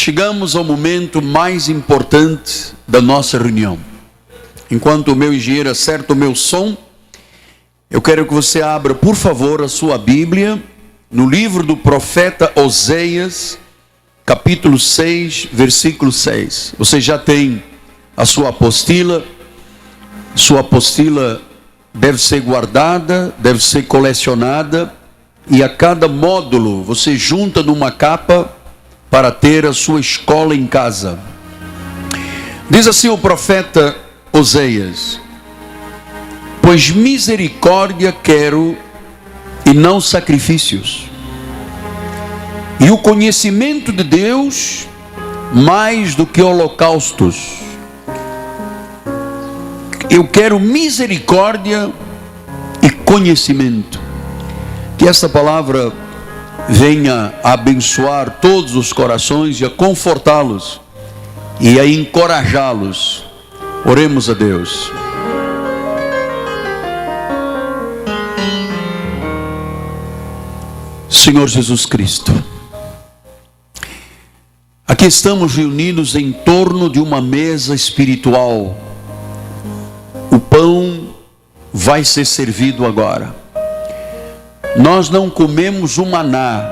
chegamos ao momento mais importante da nossa reunião. Enquanto o meu engenheiro acerta o meu som, eu quero que você abra, por favor, a sua Bíblia no livro do profeta Oséias, capítulo 6, versículo 6. Você já tem a sua apostila. Sua apostila deve ser guardada, deve ser colecionada, e a cada módulo você junta numa capa para ter a sua escola em casa. Diz assim o profeta Oséias: pois misericórdia quero e não sacrifícios, e o conhecimento de Deus mais do que holocaustos. Eu quero misericórdia e conhecimento. Que essa palavra venha a abençoar todos os corações e a confortá-los e a encorajá-los. Oremos a Deus. Senhor Jesus Cristo, aqui estamos reunidos em torno de uma mesa espiritual. O pão vai ser servido agora. Nós não comemos o maná,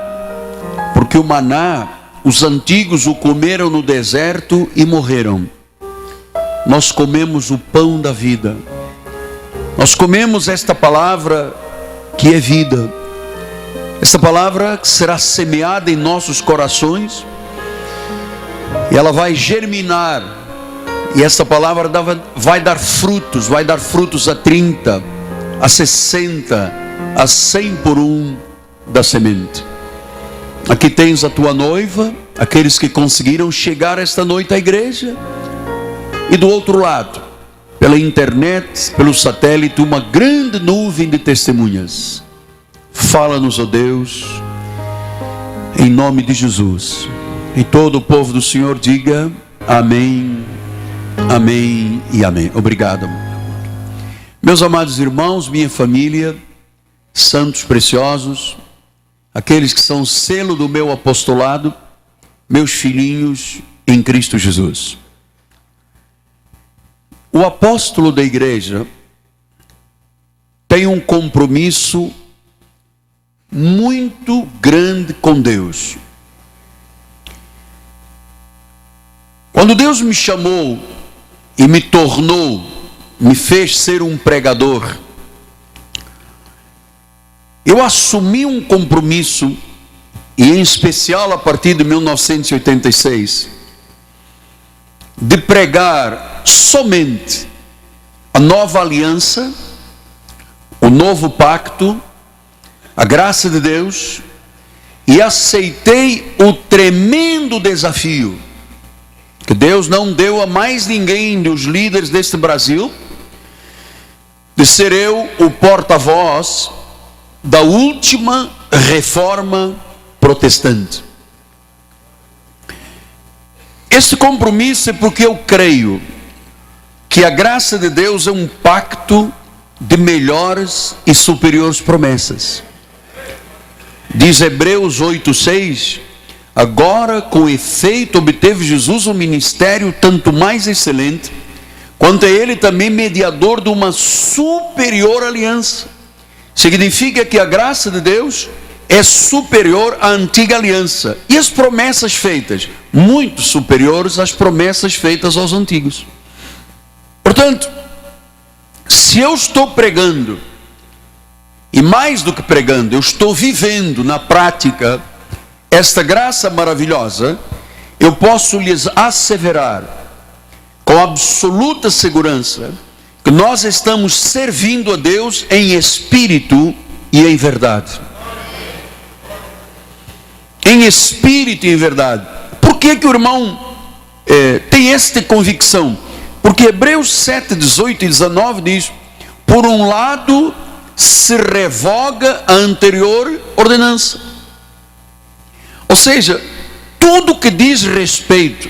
porque o maná, os antigos o comeram no deserto e morreram. Nós comemos o pão da vida. Nós comemos esta palavra que é vida. Esta palavra que será semeada em nossos corações, e ela vai germinar. E essa palavra vai dar frutos a 30, a 60, a 100 por um da semente. Aqui tens a tua noiva, aqueles que conseguiram chegar esta noite à igreja. E do outro lado, pela internet, pelo satélite, uma grande nuvem de testemunhas. Fala-nos, ó Deus, em nome de Jesus. E todo o povo do Senhor diga amém. Amém e amém. Obrigado. Meus amados irmãos, minha família, santos preciosos, aqueles que são selo do meu apostolado, meus filhinhos em Cristo Jesus. O apóstolo da igreja tem um compromisso muito grande com Deus. Quando Deus me chamou e me tornou, me fez ser um pregador, eu assumi um compromisso, e em especial a partir de 1986, de pregar somente a nova aliança, o novo pacto, a graça de Deus, e aceitei o tremendo desafio que Deus não deu a mais ninguém dos líderes deste Brasil, de ser eu o porta-voz da última reforma protestante. Este compromisso é porque eu creio que a graça de Deus é um pacto de melhores e superiores promessas. Diz Hebreus 8:6, agora com efeito obteve Jesus um ministério tanto mais excelente, quanto é ele também mediador de uma superior aliança. Significa que a graça de Deus é superior à antiga aliança, e as promessas feitas, muito superiores às promessas feitas aos antigos. Portanto, se eu estou pregando, e mais do que pregando, eu estou vivendo na prática esta graça maravilhosa, eu posso lhes asseverar com absoluta segurança que nós estamos servindo a Deus em espírito e em verdade. Em espírito e em verdade. Por que o irmão tem esta convicção? Porque Hebreus 7, 18 e 19 diz: por um lado se revoga a anterior ordenança. Ou seja, tudo que diz respeito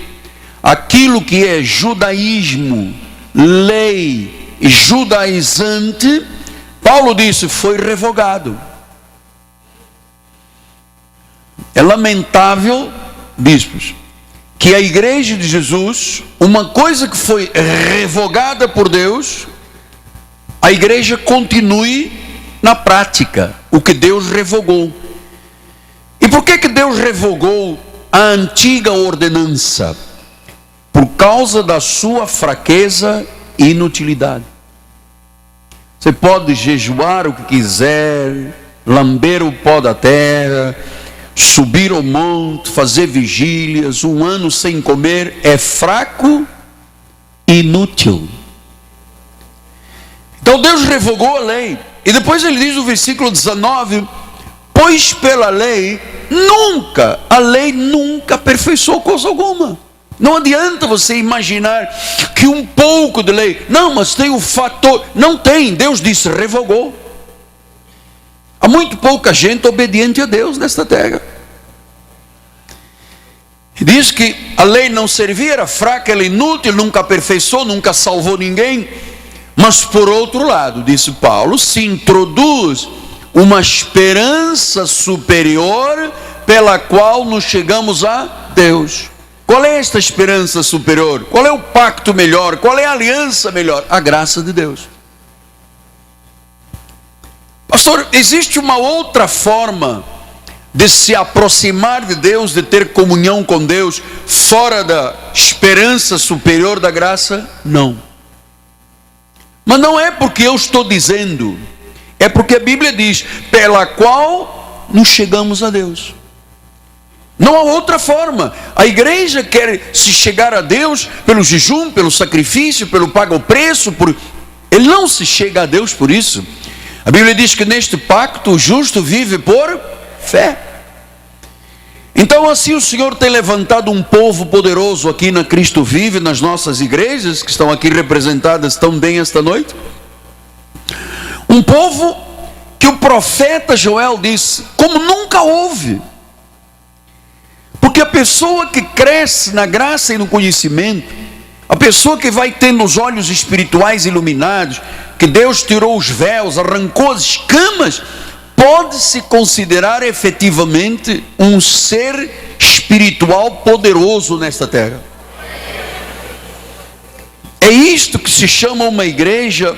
àquilo que é judaísmo, lei judaizante, Paulo disse, foi revogado. É lamentável, bispos, que a igreja de Jesus, uma coisa que foi revogada por Deus, a igreja continue na prática o que Deus revogou. E por que Deus revogou a antiga ordenança? Por causa da sua fraqueza e inutilidade. Você pode jejuar o que quiser, lamber o pó da terra, subir ao monte, fazer vigílias, 1 ano sem comer, é fraco e inútil. Então Deus revogou a lei. E depois ele diz no versículo 19: pois pela lei, a lei nunca aperfeiçoou coisa alguma. Não adianta você imaginar que um pouco de lei, não, mas tem o fator, não tem, Deus disse, revogou. Há muito pouca gente obediente a Deus nesta terra. Diz que a lei não servia, era fraca, era inútil, nunca aperfeiçoou, nunca salvou ninguém. Mas por outro lado, disse Paulo, se introduz uma esperança superior pela qual nos chegamos a Deus. Qual é esta esperança superior? Qual é o pacto melhor? Qual é a aliança melhor? A graça de Deus. Pastor, existe uma outra forma de se aproximar de Deus, de ter comunhão com Deus, fora da esperança superior da graça? Não. Mas não é porque eu estou dizendo, é porque a Bíblia diz, pela qual nos chegamos a Deus. Não há outra forma. A igreja quer se chegar a Deus pelo jejum, pelo sacrifício, pelo pago preço. Ele não se chega a Deus por isso. A Bíblia diz que neste pacto o justo vive por fé. Então assim o Senhor tem levantado um povo poderoso aqui na Cristo Vive, nas nossas igrejas, que estão aqui representadas tão bem esta noite. Um povo que o profeta Joel disse, como nunca houve. Porque a pessoa que cresce na graça e no conhecimento, a pessoa que vai tendo os olhos espirituais iluminados, que Deus tirou os véus, arrancou as escamas, pode se considerar efetivamente um ser espiritual poderoso nesta terra. É isto que se chama uma igreja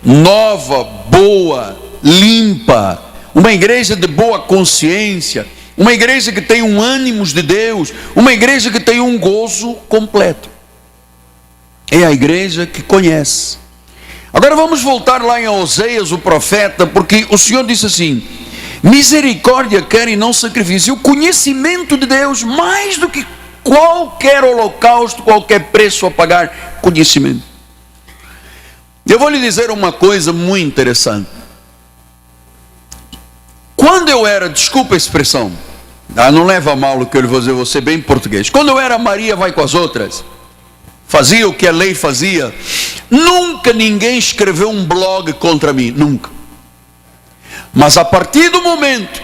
nova, boa, limpa, uma igreja de boa consciência, uma igreja que tem um ânimo de Deus, uma igreja que tem um gozo completo. É a igreja que conhece. Agora vamos voltar lá em Oséias, o profeta, porque o Senhor disse assim, misericórdia quer e não sacrifício. O conhecimento de Deus, mais do que qualquer holocausto, qualquer preço a pagar, conhecimento. Eu vou lhe dizer uma coisa muito interessante. Quando eu era, desculpa a expressão, não leva a mal o que eu vou dizer, você bem português. Quando eu era Maria vai com as outras, fazia o que a lei fazia, nunca ninguém escreveu um blog contra mim, nunca. Mas a partir do momento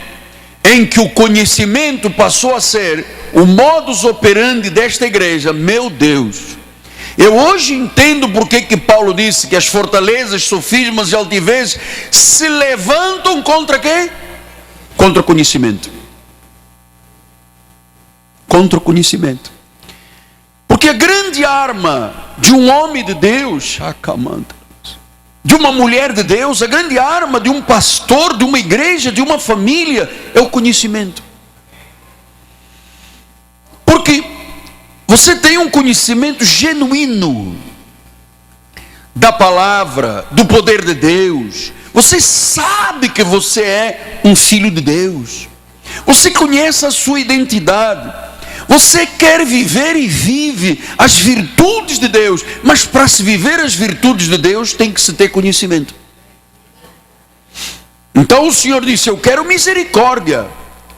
em que o conhecimento passou a ser o modus operandi desta igreja, meu Deus, eu hoje entendo porque que Paulo disse que as fortalezas, sofismas e altivez se levantam contra quê? Contra o conhecimento. Contra o conhecimento. Porque a grande arma de um homem de Deus, de uma mulher de Deus, a grande arma de um pastor, de uma igreja, de uma família, é o conhecimento. Porque você tem um conhecimento genuíno da palavra, do poder de Deus. Você sabe que você é um filho de Deus. Você conhece a sua identidade. Você quer viver e vive as virtudes de Deus. Mas para se viver as virtudes de Deus tem que se ter conhecimento. Então o Senhor disse, eu quero misericórdia,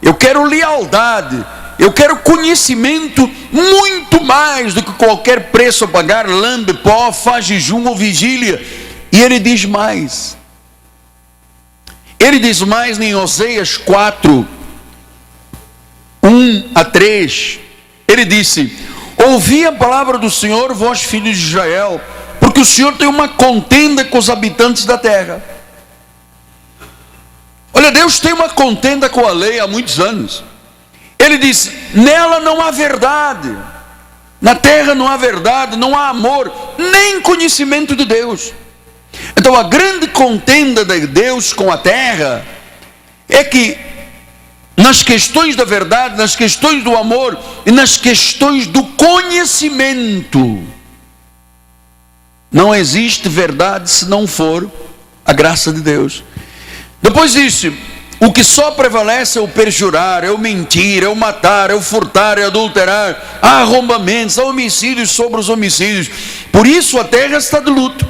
eu quero lealdade, eu quero conhecimento muito mais do que qualquer preço a pagar, lambe pó, faz jejum ou vigília. E ele diz mais. Ele diz mais em Oséias 4, 1 a 3. Ele disse, ouvi a palavra do Senhor, vós filhos de Israel, porque o Senhor tem uma contenda com os habitantes da terra. Olha, Deus tem uma contenda com a lei há muitos anos. Ele diz, nela não há verdade. Na terra não há verdade, não há amor, nem conhecimento de Deus. Então a grande contenda de Deus com a terra é que nas questões da verdade, nas questões do amor e nas questões do conhecimento, não existe verdade se não for a graça de Deus. Depois disso, o que só prevalece é o perjurar, é o mentir, é o matar, é o furtar, é o adulterar. Há arrombamentos, há homicídios sobre os homicídios. Por isso a terra está de luto.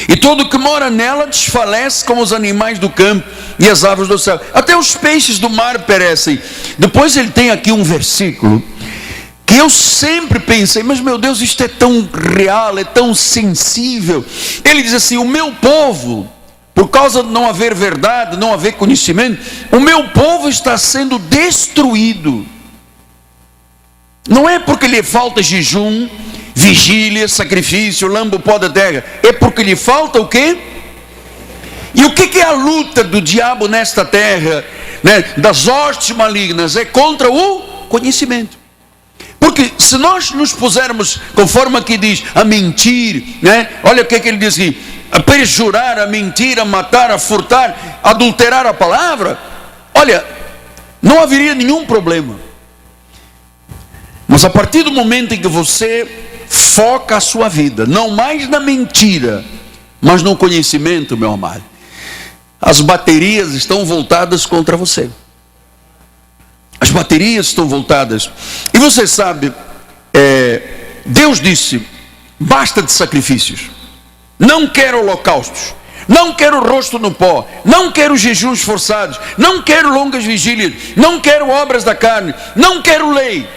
E todo que mora nela desfalece como os animais do campo e as aves do céu. Até os peixes do mar perecem. Depois ele tem aqui um versículo que eu sempre pensei, mas meu Deus, isto é tão real, é tão sensível. Ele diz assim: o meu povo, por causa de não haver verdade, não haver conhecimento, o meu povo está sendo destruído. Não é porque lhe falta jejum, vigília, sacrifício, lamba o pó da terra. É porque lhe falta o quê? E o que é a luta do diabo nesta terra, né, das hostes malignas? É contra o conhecimento. Porque se nós nos pusermos, conforme aqui diz, a mentir, né? Olha o que ele diz aqui: a perjurar, a mentir, a matar, a furtar, a adulterar a palavra. Olha, não haveria nenhum problema. Mas a partir do momento em que você foca a sua vida, não mais na mentira, mas no conhecimento, meu amado, as baterias estão voltadas contra você. As baterias estão voltadas. E você sabe, Deus disse: basta de sacrifícios, não quero holocaustos, não quero rosto no pó, não quero jejuns forçados, não quero longas vigílias, não quero obras da carne, não quero lei,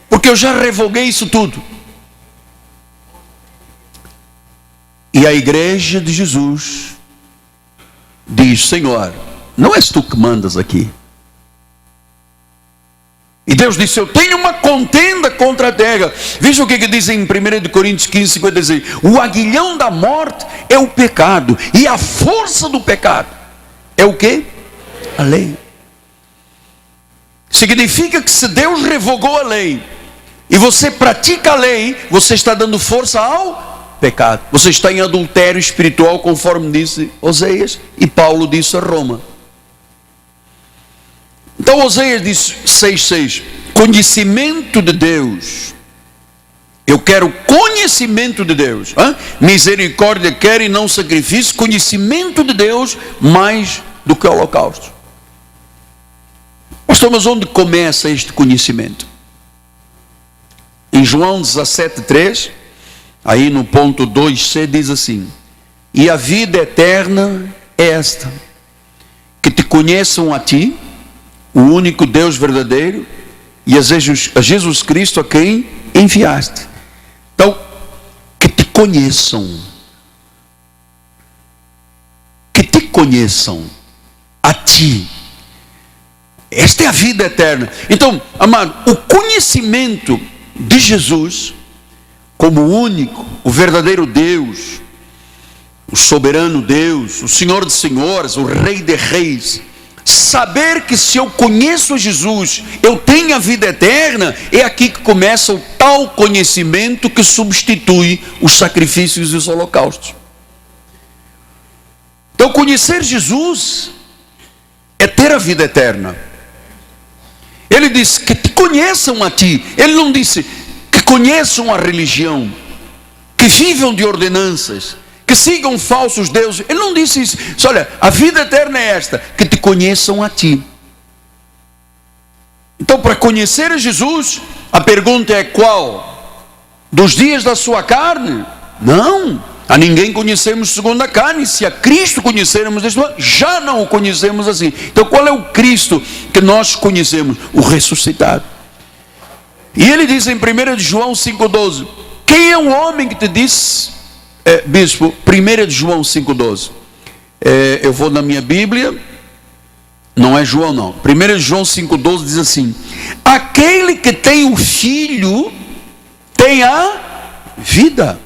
porque eu já revoguei isso tudo. E a igreja de Jesus diz: Senhor, não és tu que mandas aqui. E Deus disse: eu tenho uma contenda contra a terra. Veja o que diz em 1 Coríntios 15, 56. O aguilhão da morte é o pecado, e a força do pecado é o quê? A lei. Significa que se Deus revogou a lei e você pratica a lei, você está dando força ao pecado. Você está em adultério espiritual, conforme disse Oséias e Paulo disse a Roma. Então Oséias diz 6,6: conhecimento de Deus. Eu quero conhecimento de Deus. Misericórdia quero e não sacrifício. Conhecimento de Deus mais do que holocausto. Pastor, mas onde começa este conhecimento? Em João 17,3, aí no ponto 2c, diz assim: e a vida eterna é esta, que te conheçam a ti, o único Deus verdadeiro, e a Jesus Cristo a quem enviaste. Então, que te conheçam. Que te conheçam a ti. Esta é a vida eterna. Então, amado, o conhecimento de Jesus como o único, o verdadeiro Deus, o soberano Deus, o Senhor de senhores, o Rei de reis. Saber que se eu conheço Jesus, eu tenho a vida eterna, é aqui que começa o tal conhecimento que substitui os sacrifícios e os holocaustos. Então conhecer Jesus é ter a vida eterna. Ele disse que te conheçam a ti. Ele não disse que conheçam a religião, que vivam de ordenanças, que sigam falsos deuses. Ele não disse isso. Olha, a vida eterna é esta, que te conheçam a ti. Então, para conhecer a Jesus, a pergunta é qual? Dos dias da sua carne? Não, a ninguém conhecemos segundo a carne. Se a Cristo conhecermos, já não o conhecemos assim. Então qual é o Cristo que nós conhecemos? O ressuscitado. E ele diz em 1 João 5,12: quem é o homem que te disse, bispo, 1 João 5,12, eu vou na minha Bíblia, não é João não, 1 João 5,12 diz assim: aquele que tem o Filho tem a vida.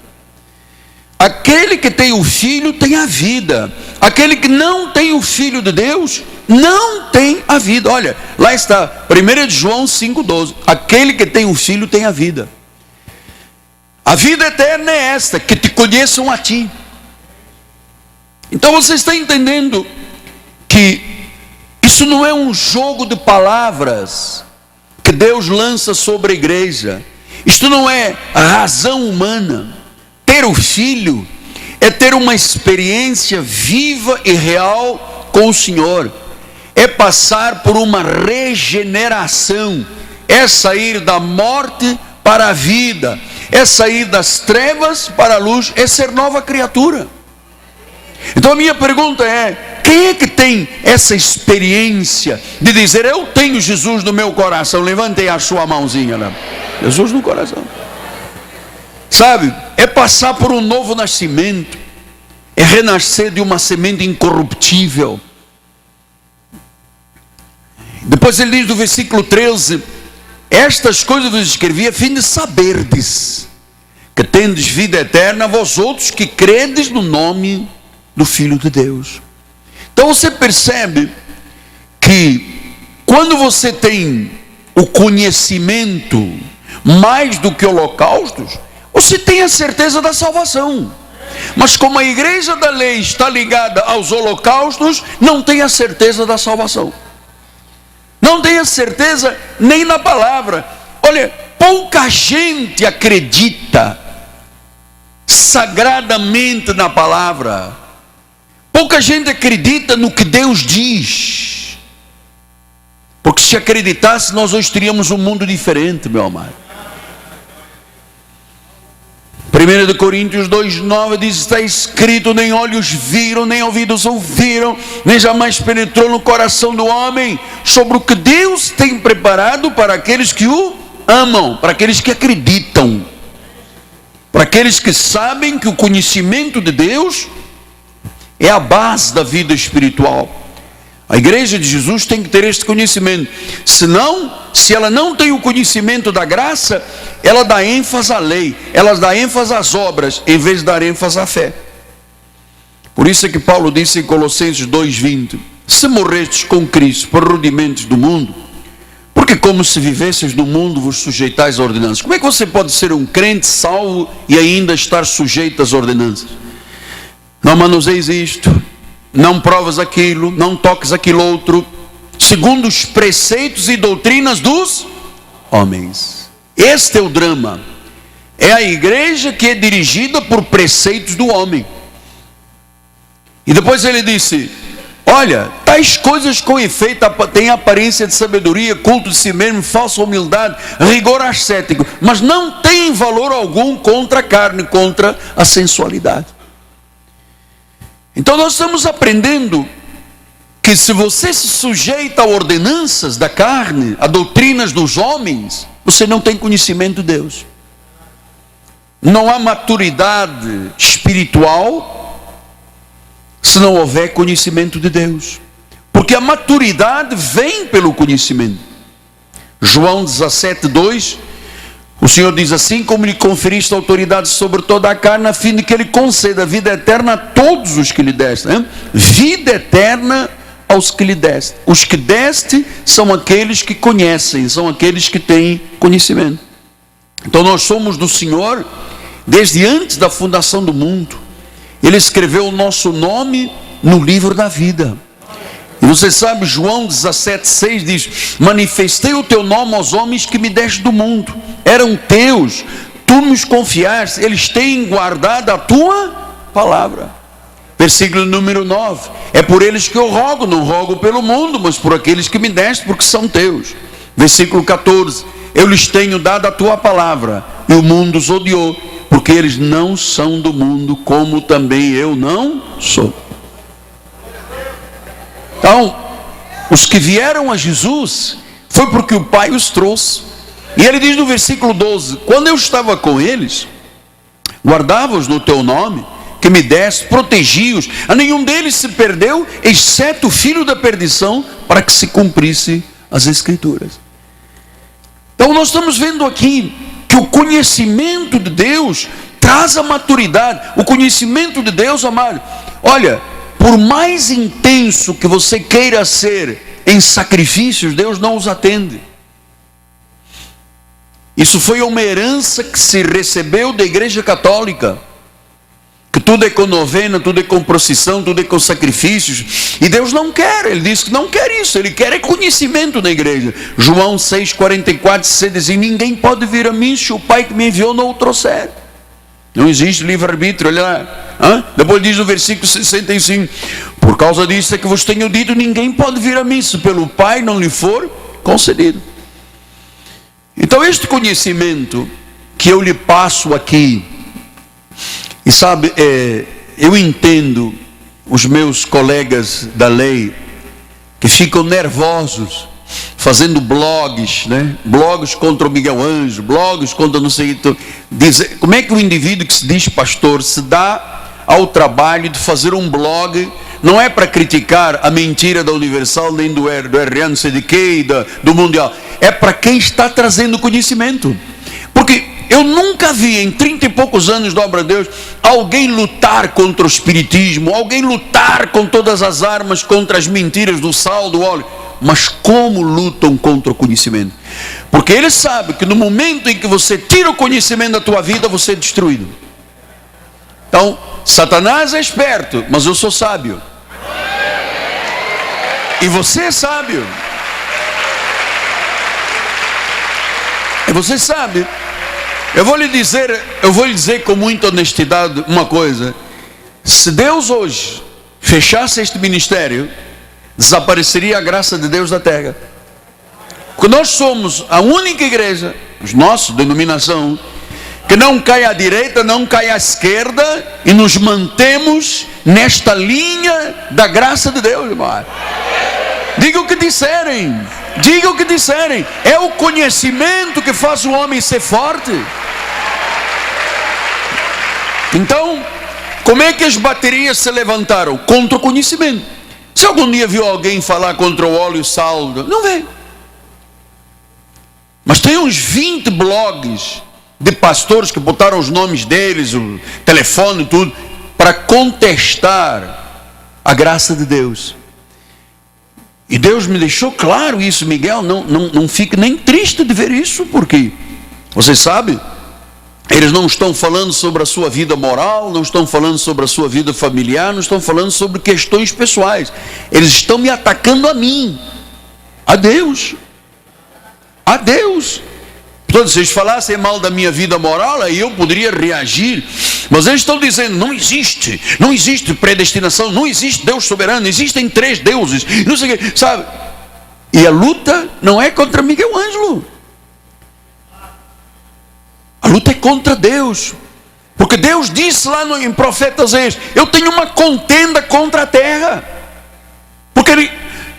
Aquele que tem o Filho tem a vida. Aquele que não tem o Filho de Deus não tem a vida. Olha, lá está, 1 João 5,12, aquele que tem o Filho tem a vida. A vida eterna é esta, que te conheçam a ti. Então você está entendendo que isso não é um jogo de palavras que Deus lança sobre a igreja. Isto não é a razão humana. Ter o Filho é ter uma experiência viva e real com o Senhor. É passar por uma regeneração. É sair da morte para a vida. É sair das trevas para a luz. É ser nova criatura. Então a minha pergunta é: quem é que tem essa experiência de dizer, eu tenho Jesus no meu coração? Levante a sua mãozinha lá. Jesus no coração. Sabe, é passar por um novo nascimento. É renascer de uma semente incorruptível. Depois ele diz no versículo 13: estas coisas vos escrevi a fim de saberdes que tendes vida eterna, vós outros que credes no nome do Filho de Deus. Então você percebe que quando você tem o conhecimento mais do que holocaustos, você tem a certeza da salvação. Mas como a igreja da lei está ligada aos holocaustos, não tem a certeza da salvação. Não tem a certeza nem na palavra. Olha, pouca gente acredita sagradamente na palavra. Pouca gente acredita no que Deus diz. Porque se acreditasse, nós hoje teríamos um mundo diferente, meu amado. 1 Coríntios 2,9 diz: está escrito, nem olhos viram, nem ouvidos ouviram, nem jamais penetrou no coração do homem, sobre o que Deus tem preparado para aqueles que o amam, para aqueles que acreditam, para aqueles que sabem que o conhecimento de Deus é a base da vida espiritual. A igreja de Jesus tem que ter este conhecimento. Senão, se ela não tem o conhecimento da graça, ela dá ênfase à lei, ela dá ênfase às obras, em vez de dar ênfase à fé. Por isso é que Paulo disse em Colossenses 2,20: se morrestes com Cristo por rudimentos do mundo, porque como se vivesseis do mundo vos sujeitais a ordenanças. Como é que você pode ser um crente salvo e ainda estar sujeito às ordenanças? Não manuseis isto, não provas aquilo, não toques aquilo outro, segundo os preceitos e doutrinas dos homens. Este é o drama. É a igreja que é dirigida por preceitos do homem. E depois ele disse: olha, tais coisas com efeito têm aparência de sabedoria, culto de si mesmo, falsa humildade, rigor ascético, mas não tem valor algum contra a carne, contra a sensualidade. Então nós estamos aprendendo que se você se sujeita a ordenanças da carne, a doutrinas dos homens, você não tem conhecimento de Deus. Não há maturidade espiritual se não houver conhecimento de Deus. Porque a maturidade vem pelo conhecimento. João 17:2, o Senhor diz assim: como lhe conferiste autoridade sobre toda a carne, a fim de que ele conceda vida eterna a todos os que lhe deste. Hein? Vida eterna aos que lhe deste. Os que deste são aqueles que conhecem, são aqueles que têm conhecimento. Então nós somos do Senhor desde antes da fundação do mundo. Ele escreveu o nosso nome no livro da vida. E você sabe, João 17,6 diz: manifestei o teu nome aos homens que me deste do mundo, eram teus, tu nos confiaste, eles têm guardado a tua palavra. Versículo número 9: é por eles que eu rogo, não rogo pelo mundo, mas por aqueles que me deste, porque são teus. Versículo 14: eu lhes tenho dado a tua palavra, e o mundo os odiou, porque eles não são do mundo, como também eu não sou. Então, os que vieram a Jesus foi porque o Pai os trouxe. E ele diz no versículo 12: quando eu estava com eles, guardava-os no teu nome, que me deste, protegi-os, a nenhum deles se perdeu, exceto o filho da perdição, para que se cumprisse as Escrituras. Então nós estamos vendo aqui que o conhecimento de Deus traz a maturidade. O conhecimento de Deus, amado, olha, por mais intenso que você queira ser em sacrifícios, Deus não os atende. Isso foi uma herança que se recebeu da Igreja Católica. Que tudo é com novena, tudo é com procissão, tudo é com sacrifícios. E Deus não quer, Ele diz que não quer isso. Ele quer é conhecimento na igreja. João 6,44 se diz: ninguém pode vir a mim se o Pai que me enviou não o trouxer. Não existe livre-arbítrio, olha lá. Depois diz no versículo 65: por causa disso é que vos tenho dito, ninguém pode vir a mim se pelo Pai não lhe for concedido. Então este conhecimento que eu lhe passo aqui, e sabe, eu entendo os meus colegas da lei que ficam nervosos fazendo blogs, né? Blogs contra o Miguel Ângelo, blogs contra não sei o que. Como é que o indivíduo que se diz pastor se dá ao trabalho de fazer um blog? Não é para criticar a mentira da Universal, nem do RA, não sei de quê, do Mundial. É para quem está trazendo conhecimento. Porque eu nunca vi em 30 e poucos anos da obra de Deus alguém lutar contra o espiritismo, alguém lutar com todas as armas contra as mentiras do sal, do óleo. Mas como lutam contra o conhecimento? Porque eles sabem que no momento em que você tira o conhecimento da tua vida, você é destruído. Então, Satanás é esperto, mas eu sou sábio. E você é sábio. E você sabe. Eu vou lhe dizer com muita honestidade uma coisa. Se Deus hoje fechasse este ministério, desapareceria a graça de Deus da terra. Porque nós somos a única igreja, os nossos, denominação, que não cai à direita, não cai à esquerda, e nos mantemos nesta linha da graça de Deus, irmão. Diga o que disserem, diga o que disserem. É o conhecimento que faz o homem ser forte. Então, como é que as baterias se levantaram? Contra o conhecimento. Se algum dia viu alguém falar contra o óleo e o sal, não vê. Mas tem uns 20 blogs de pastores que botaram os nomes deles, o telefone e tudo, para contestar a graça de Deus. E Deus me deixou claro isso, Miguel, não fique nem triste de ver isso, porque você sabe, eles não estão falando sobre a sua vida moral, não estão falando sobre a sua vida familiar, não estão falando sobre questões pessoais. Eles estão me atacando a mim, a Deus. A Deus. Portanto, se eles falassem mal da minha vida moral, aí eu poderia reagir. Mas eles estão dizendo, não existe predestinação, não existe Deus soberano, existem 3 deuses, não sei o que, sabe? E a luta não é contra Miguel Ângelo. A luta é contra Deus. Porque Deus disse lá em Profetas: eu tenho uma contenda contra a terra. Porque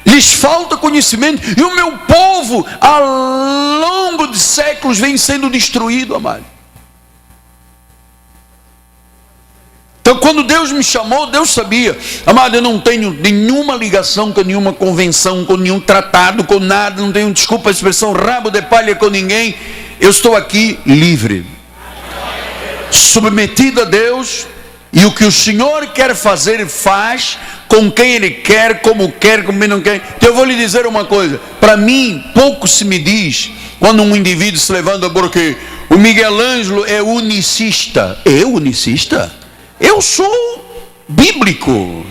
lhes falta conhecimento. E o meu povo, ao longo de séculos, vem sendo destruído, amado. Então, quando Deus me chamou, Deus sabia. Amado, eu não tenho nenhuma ligação com nenhuma convenção, com nenhum tratado, com nada. Não tenho, desculpa a expressão, rabo de palha com ninguém. Eu estou aqui livre, submetido a Deus, e o que o Senhor quer fazer, Ele faz, com quem Ele quer, como quem não quer. Então eu vou lhe dizer uma coisa, para mim, pouco se me diz, quando um indivíduo se levanta, porque o Miguel Ângelo é unicista. Eu unicista? Eu sou bíblico.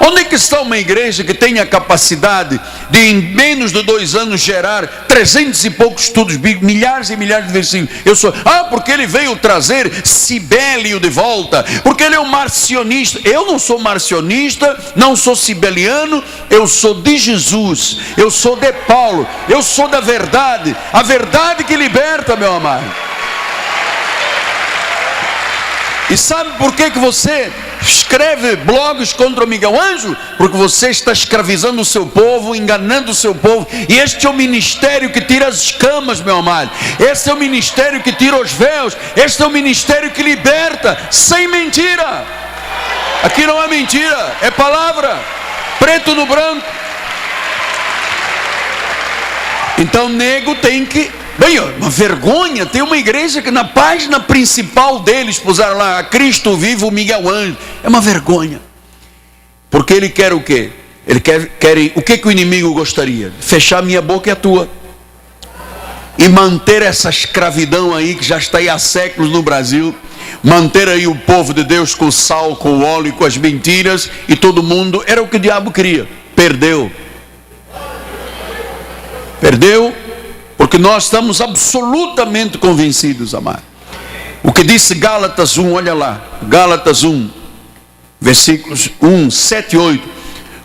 Onde é que está uma igreja que tem a capacidade de em menos de 2 anos gerar 300 e poucos estudos bíblicos, milhares e milhares de versículos? Porque ele veio trazer Sibélio de volta, porque ele é um marcionista. Eu não sou marcionista, não sou sibeliano, eu sou de Jesus, eu sou de Paulo, eu sou da verdade, a verdade que liberta, meu amado. E sabe por que você escreve blogs contra o Miguel Ângelo? Porque você está escravizando o seu povo, enganando o seu povo. E este é o ministério que tira as escamas, meu amado. Este é o ministério que tira os véus. Este é o ministério que liberta, sem mentira. Aqui não é mentira, é palavra, preto no branco. Então nego tem que... Bem, uma vergonha, tem uma igreja que na página principal deles puseram lá, a Cristo vivo, Miguel Ângelo. É uma vergonha. Porque ele quer o quê? Ele quer o que o inimigo gostaria? Fechar minha boca e a tua. e manter essa escravidão aí que já está aí há séculos no Brasil, manter aí o povo de Deus com sal, com óleo, com as mentiras, e todo mundo, era o que o diabo queria. Perdeu, porque nós estamos absolutamente convencidos, amado. O que disse Gálatas 1, olha lá, Gálatas 1, versículos 1, 7 e 8,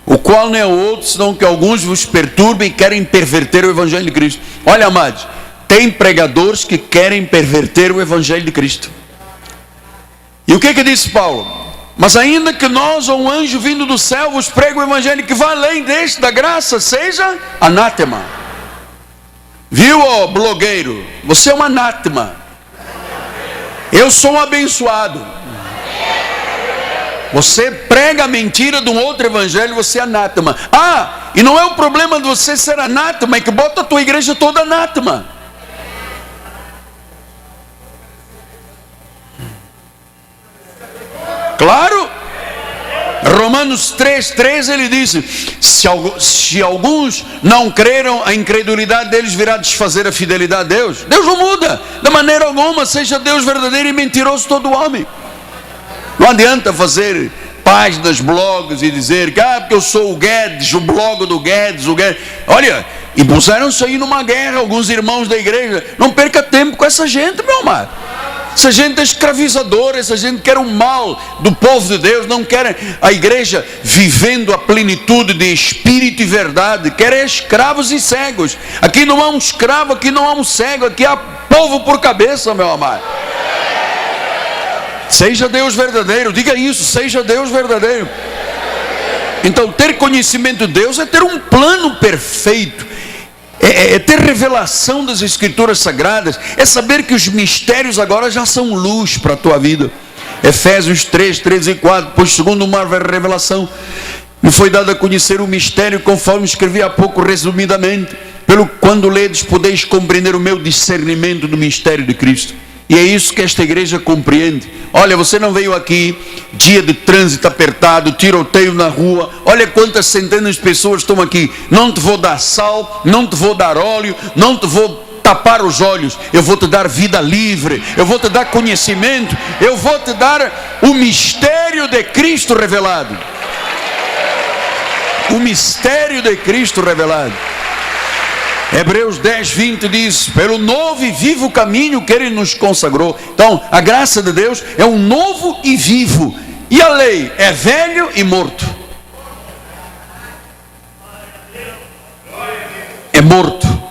o qual não é outro, senão que alguns vos perturbem e querem perverter o Evangelho de Cristo. Olha, amados, tem pregadores que querem perverter o Evangelho de Cristo. E o que disse Paulo? Mas ainda que nós ou um anjo vindo do céu vos pregue o Evangelho que vai além deste da graça, seja anátema. Viu, ó blogueiro? Você é um anátema. Eu sou um abençoado. Você prega a mentira de um outro evangelho, você é anátema. Ah, e não é o problema de você ser anátema, é que bota a tua igreja toda anátema. Claro. Romanos 3,13 ele disse: se alguns não creram, a incredulidade deles virá desfazer a fidelidade a Deus. Deus não muda de maneira alguma, seja Deus verdadeiro e mentiroso todo homem. Não adianta fazer páginas, blogs e dizer que porque eu sou o Guedes, o blog do Guedes, o Guedes. Olha, e puseram-se aí numa guerra alguns irmãos da igreja. Não perca tempo com essa gente, meu amado. Essa gente é escravizadora, essa gente quer o mal do povo de Deus, não quer a igreja vivendo a plenitude de espírito e verdade, quer escravos e cegos. Aqui não há um escravo, aqui não há um cego, aqui há povo por cabeça, meu amado. Seja Deus verdadeiro, diga isso, seja Deus verdadeiro. Então ter conhecimento de Deus é ter um plano perfeito, é ter revelação das Escrituras Sagradas, é saber que os mistérios agora já são luz para a tua vida. Efésios 3, 13 e 4, pois segundo uma revelação me foi dado a conhecer o mistério, conforme escrevi há pouco resumidamente, pelo quando ledes podeis compreender o meu discernimento do mistério de Cristo. E é isso que esta igreja compreende. Olha, você não veio aqui dia de trânsito apertado, tiroteio na rua. Olha quantas centenas de pessoas estão aqui. Não te vou dar sal, não te vou dar óleo, não te vou tapar os olhos. Eu vou te dar vida livre, eu vou te dar conhecimento, eu vou te dar o mistério de Cristo revelado. O mistério de Cristo revelado. Hebreus 10, 20 diz: pelo novo e vivo caminho que Ele nos consagrou. Então, a graça de Deus é um novo e vivo. E a lei é velho e morto. É morto.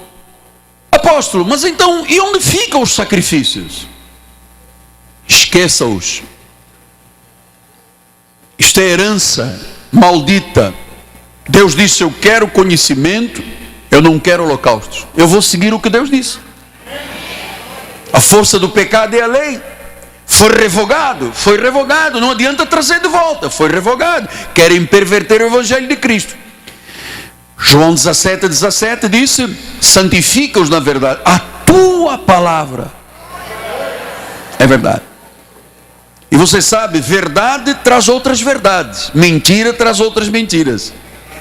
Apóstolo, mas então, e onde ficam os sacrifícios? Esqueça-os. Isto é herança maldita. Deus disse: eu quero conhecimento, eu não quero holocaustos. Eu vou seguir o que Deus disse. A força do pecado é a lei. Foi revogado, não adianta trazer de volta, foi revogado. Querem perverter o Evangelho de Cristo. João 17, 17 disse: santifica-os na verdade, a tua palavra é verdade. E você sabe, verdade traz outras verdades, mentira traz outras mentiras.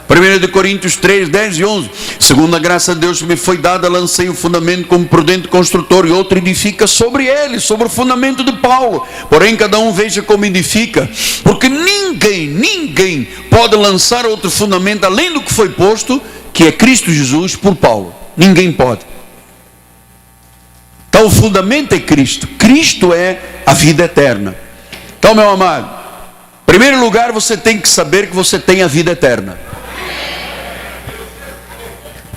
1 Coríntios 3, 10 e 11. Segundo a graça de Deus que me foi dada, lancei o fundamento como prudente construtor, e outro edifica sobre ele, sobre o fundamento de Paulo. Porém cada um veja como edifica, porque ninguém pode lançar outro fundamento além do que foi posto, que é Cristo Jesus, por Paulo. Ninguém pode. Então o fundamento é Cristo. Cristo é a vida eterna. Então, meu amado, em primeiro lugar você tem que saber que você tem a vida eterna.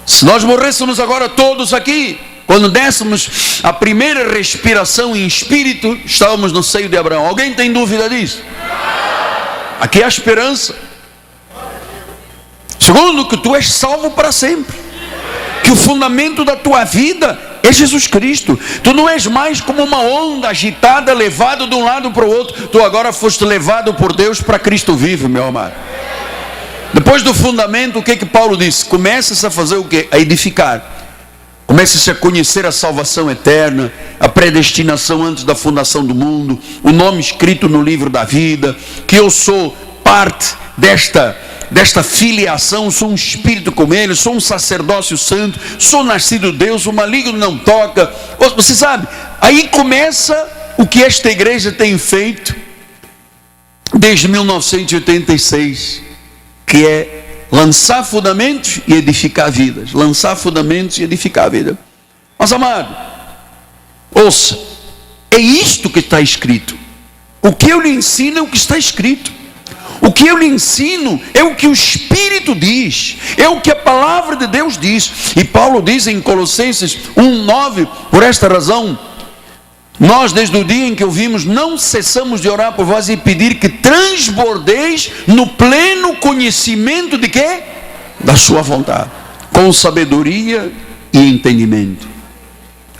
Se nós morrêssemos agora todos aqui, quando dessemos a primeira respiração em espírito, estávamos no seio de Abraão. Alguém tem dúvida disso? Aqui há esperança. Segundo, que tu és salvo para sempre, que o fundamento da tua vida é Jesus Cristo. Tu não és mais como uma onda agitada, levado de um lado para o outro. Tu agora foste levado por Deus para Cristo vivo, meu amado. Depois do fundamento, o que Paulo disse? Começa-se a fazer o quê? A edificar. Começa-se a conhecer a salvação eterna, a predestinação antes da fundação do mundo, o nome escrito no livro da vida, que eu sou parte desta desta filiação, sou um espírito como ele, sou um sacerdócio santo, sou nascido de Deus, o maligno não toca. Você sabe, aí começa o que esta igreja tem feito desde 1986, que é lançar fundamentos e edificar vidas. Lançar fundamentos e edificar a vida. Mas amado, ouça, é isto que está escrito. O que eu lhe ensino é o que está escrito. O que eu lhe ensino é o que o Espírito diz, é o que a palavra de Deus diz. E Paulo diz em Colossenses 1:9, por esta razão, nós desde o dia em que ouvimos, não cessamos de orar por vós e pedir que transbordeis no pleno conhecimento de quê? Da sua vontade, com sabedoria e entendimento.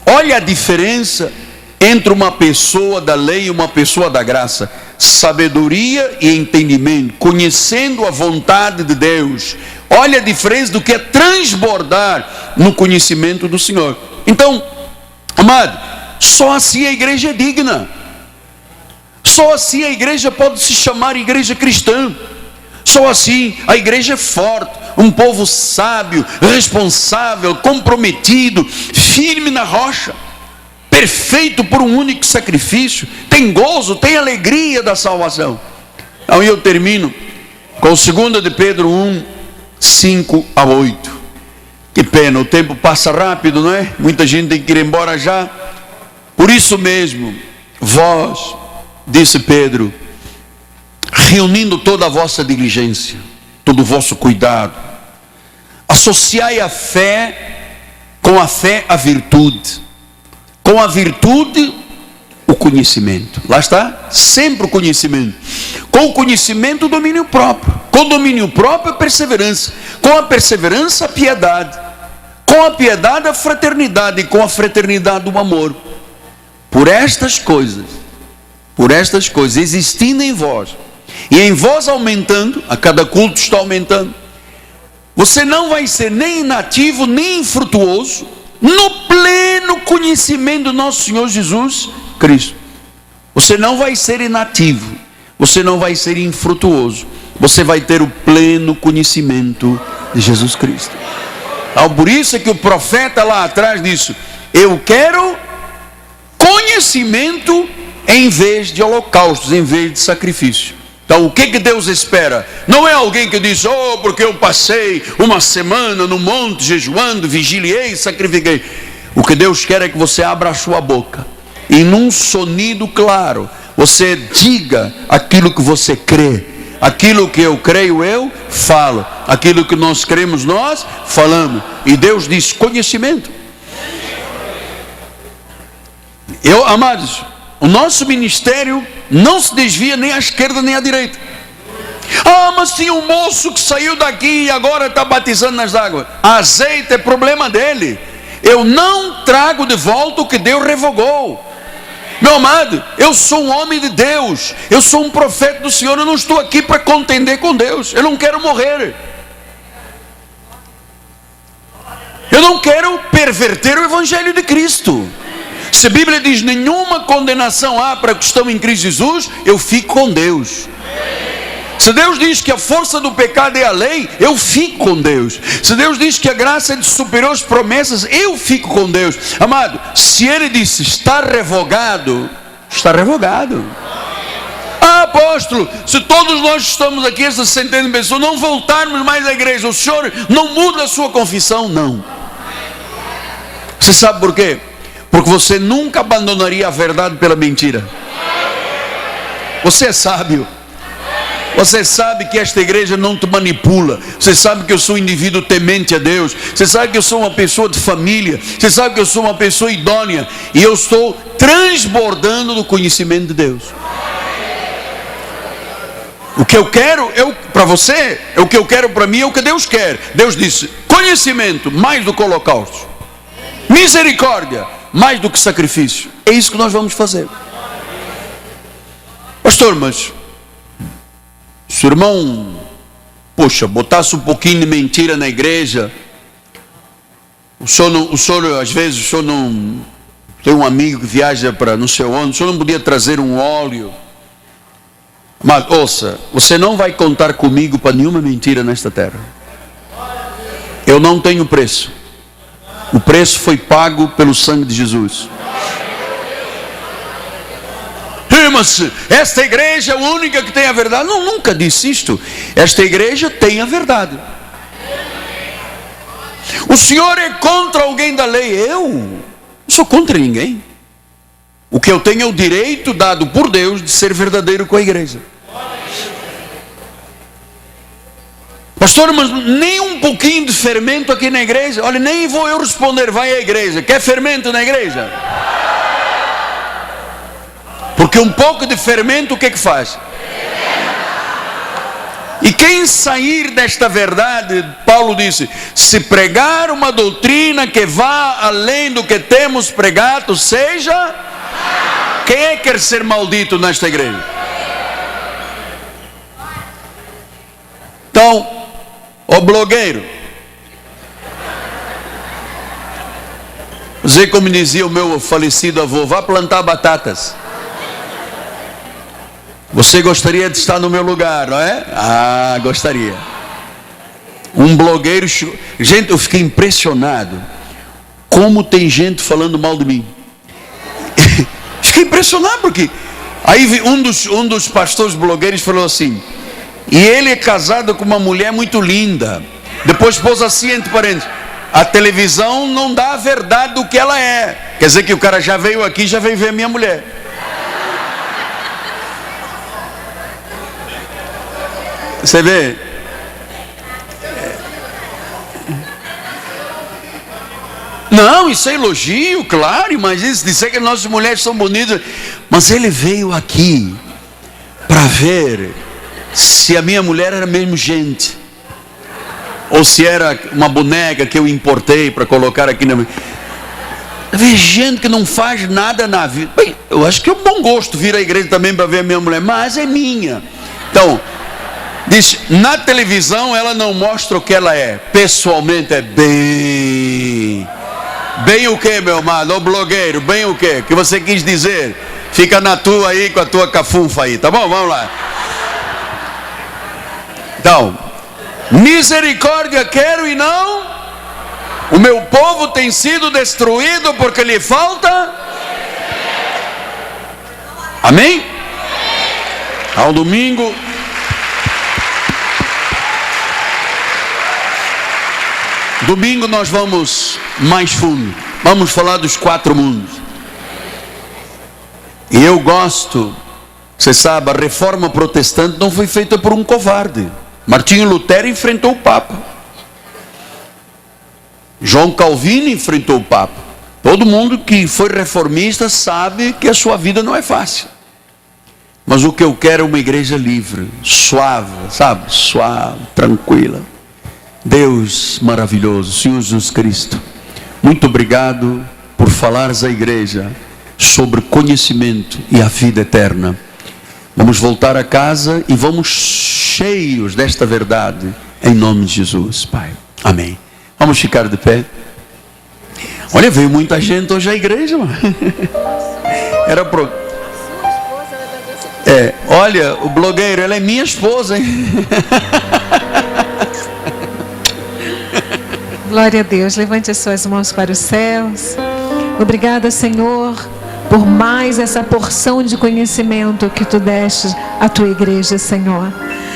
Olha a diferença entre uma pessoa da lei e uma pessoa da graça. Sabedoria e entendimento, conhecendo a vontade de Deus. Olha a diferença do que é transbordar no conhecimento do Senhor. Então, amado, só assim a igreja é digna. Só assim a igreja pode se chamar igreja cristã. Só assim a igreja é forte, um povo sábio, responsável, comprometido, firme na rocha, perfeito por um único sacrifício, tem gozo, tem alegria da salvação. Então eu termino com 2 de Pedro 1:5-8. Que pena, o tempo passa rápido, não é? Muita gente tem que ir embora já. Por isso mesmo, vós, disse Pedro, reunindo toda a vossa diligência, todo o vosso cuidado, associai a fé, com a fé a virtude, com a virtude o conhecimento. Lá está, sempre o conhecimento. Com o conhecimento o domínio próprio, com o domínio próprio a perseverança, com a perseverança a piedade, com a piedade a fraternidade, e com a fraternidade o amor. Por estas coisas, existindo em vós, e em vós aumentando, a cada culto está aumentando, você não vai ser nem inativo, nem infrutuoso, no pleno conhecimento do nosso Senhor Jesus Cristo. Você não vai ser inativo, você não vai ser infrutuoso, você vai ter o pleno conhecimento de Jesus Cristo. Então, por isso é que o profeta lá atrás disse: eu quero conhecimento em vez de holocaustos, em vez de sacrifício. Então o que Deus espera? Não é alguém que diz: oh, porque eu passei uma semana no monte jejuando, vigiliei, sacrifiquei. O que Deus quer é que você abra a sua boca e num sonido claro você diga aquilo que você crê. Aquilo que eu creio eu falo, aquilo que nós cremos nós falamos. E Deus diz conhecimento. Amados, o nosso ministério não se desvia nem à esquerda nem à direita. Ah, mas tinha um moço que saiu daqui e agora está batizando nas águas. Azeite é problema dele. Eu não trago de volta o que Deus revogou. Meu amado, eu sou um homem de Deus, eu sou um profeta do Senhor. Eu não estou aqui para contender com Deus. Eu não quero morrer. Eu não quero perverter o Evangelho de Cristo. Se a Bíblia diz nenhuma condenação há para que estão em Cristo Jesus, eu fico com Deus. Se Deus diz que a força do pecado é a lei, eu fico com Deus. Se Deus diz que a graça é de superiores promessas, eu fico com Deus. Amado, se Ele disse está revogado, está revogado. Ah, apóstolo, se todos nós estamos aqui, essas centenas de pessoas, não voltarmos mais à igreja, o senhor não muda a sua confissão? Não. Você sabe por quê? Porque você nunca abandonaria a verdade pela mentira. Você é sábio. Você sabe que esta igreja não te manipula. Você sabe que eu sou um indivíduo temente a Deus. Você sabe que eu sou uma pessoa de família. Você sabe que eu sou uma pessoa idônea. E eu estou transbordando do conhecimento de Deus. O que eu quero para você, é o que eu quero para mim, é o que Deus quer. Deus disse: conhecimento mais do que holocausto, misericórdia mais do que sacrifício. É isso que nós vamos fazer. Pastor, mas se o irmão, poxa, botasse um pouquinho de mentira na igreja, o senhor às vezes, o senhor não tem um amigo que viaja para não sei onde, o senhor não podia trazer um óleo Mas ouça, você não vai contar comigo para nenhuma mentira nesta terra. Eu não tenho preço. O preço foi pago pelo sangue de Jesus. Mas esta igreja é a única que tem a verdade. Não, nunca disse isto. Esta igreja tem a verdade. O senhor é contra alguém da lei? Eu não sou contra ninguém. O que eu tenho é o direito dado por Deus de ser verdadeiro com a igreja. Pastor, mas nem um pouquinho de fermento aqui na igreja? Olha, nem vou eu responder, vai à igreja. Quer fermento na igreja? Porque um pouco de fermento o que faz? E quem sair desta verdade, Paulo disse, se pregar uma doutrina que vá além do que temos pregado, seja... Quem é que quer ser maldito nesta igreja? Então, ó blogueiro, você, como dizia o meu falecido avô, vá plantar batatas. Você gostaria de estar no meu lugar, não é? Ah, gostaria. Um blogueiro, gente, eu fiquei impressionado como tem gente falando mal de mim. Fiquei impressionado porque aí um dos pastores blogueiros falou assim, e ele é casado com uma mulher muito linda. Depois pôs assim entre parênteses, a televisão não dá a verdade do que ela é. Quer dizer que o cara já veio aqui, já veio ver a minha mulher. Você vê? Não, isso é elogio, claro, mas isso dizer que nossas mulheres são bonitas. Mas ele veio aqui para ver se a minha mulher era mesmo gente, ou se era uma boneca que eu importei para colocar aqui na minha... Vê gente que não faz nada na vida. Bem, eu acho que é um bom gosto vir à igreja também para ver a minha mulher, mas é minha. Então, diz, na televisão ela não mostra o que ela é, pessoalmente é bem o que, meu amado? Ô blogueiro, bem o que? Que você quis dizer? Fica na tua aí, com a tua cafunfa aí, tá bom? Vamos lá. Então, misericórdia quero e não, o meu povo tem sido destruído porque lhe falta. Amém? Ao domingo nós vamos mais fundo. Vamos falar dos 4 mundos. E eu gosto, você sabe, a reforma protestante não foi feita por um covarde. Martinho Lutero enfrentou o Papa. João Calvino enfrentou o Papa. Todo mundo que foi reformista sabe que a sua vida não é fácil. Mas o que eu quero é uma igreja livre, suave, sabe? Suave, tranquila. Deus maravilhoso, Senhor Jesus Cristo, muito obrigado por falares à igreja sobre conhecimento e a vida eterna. Vamos voltar a casa e vamos cheios desta verdade, em nome de Jesus, Pai. Amém. Vamos ficar de pé. Olha, veio muita gente hoje à igreja, mano. Era pro... olha, o blogueiro, ela é minha esposa, hein? Glória a Deus, levante as suas mãos para os céus. Obrigada, Senhor, por mais essa porção de conhecimento que Tu deste à Tua igreja, Senhor.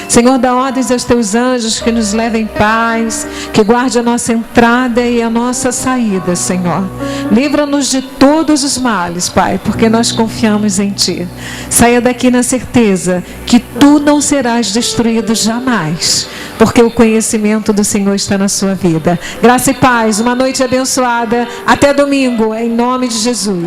Senhor, dá ordens aos Teus anjos que nos levem em paz, que guarde a nossa entrada e a nossa saída, Senhor. Livra-nos de todos os males, Pai, porque nós confiamos em Ti. Saia daqui na certeza que Tu não serás destruído jamais, porque o conhecimento do Senhor está na sua vida. Graça e paz, uma noite abençoada. Até domingo, em nome de Jesus.